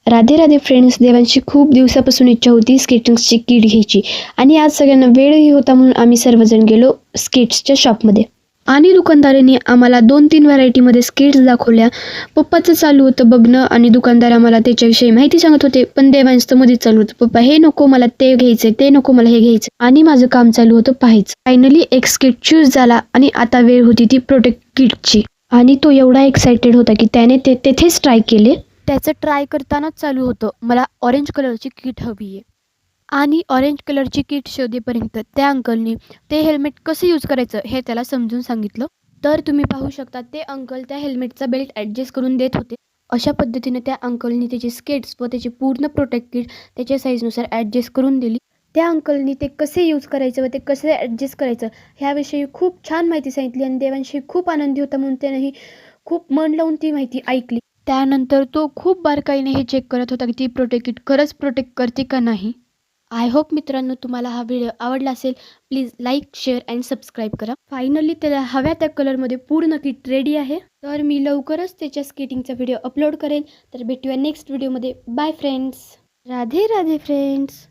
Radhe Radhe friends, देवांची खूप दिवसापासून इच्छा होती स्केटिंग्सची किट घ्यायची आणि आज सगळ्यांना वेळही होता म्हणून आम्ही सर्वजण गेलो स्केट्सच्या शॉपमध्ये आणि दुकानदारांनी आम्हाला 2-3 व्हरायटीमध्ये स्केट्स दाखवल्या. पप्पाचं चालू होतं बघणं आणि दुकानदार आम्हाला त्याच्याविषयी माहिती सांगत होते, पण देवांचं मध्येच चालू होतं, पप्पा हे नको मला ते घ्यायचंय, ते नको मला हे घ्यायचं, आणि माझं काम चालू होतं पाहायचं. फायनली एक स्केट चूज झाला आणि आता वेळ होती ती प्रोटेक्ट किटची आणि तो एवढा एक्सायटेड होता की त्याने ते तेथेच ट्राय केले. त्याचं ट्राय करतानाच चालू होतं, मला ऑरेंज कलरची किट हवी आहे. आणि ऑरेंज कलरची किट शोधेपर्यंत त्या अंकलनी ते हेल्मेट कसं यूज करायचं हे त्याला समजून सांगितलं. तर तुम्ही पाहू शकता ते अंकल त्या हेल्मेटचा बेल्ट ॲडजस्ट करून देत होते. अशा पद्धतीने त्या अंकलनी त्याचे स्केट्स व त्याची पूर्ण प्रोटेक्ट किट त्याच्या साईजनुसार ॲडजस्ट करून दिली. त्या अंकलनी ते कसे यूज करायचं व ते कसे ॲडजस्ट करायचं ह्याविषयी खूप छान माहिती सांगितली आणि देवांशी खूप आनंदी होता म्हणून त्यानेही खूप मन लावून ती माहिती ऐकली. त्यानंतर तो खूप बारकाईने हे चेक करत होता की ती प्रोटेक्ट किट खरंच प्रोटेक्ट करते का नाही. आय होप मित्रांनो तुम्हाला हा व्हिडिओ आवडला असेल. Please like, share and subscribe करा. फायनली त्याला हव्या त्या कलरमध्ये पूर्ण किट रेडी आहे. तर मी लवकरच त्याच्या स्केटिंगचा व्हिडिओ अपलोड करेन. तर भेटूया नेक्स्ट व्हिडिओमध्ये. Bye friends. Radhe Radhe friends.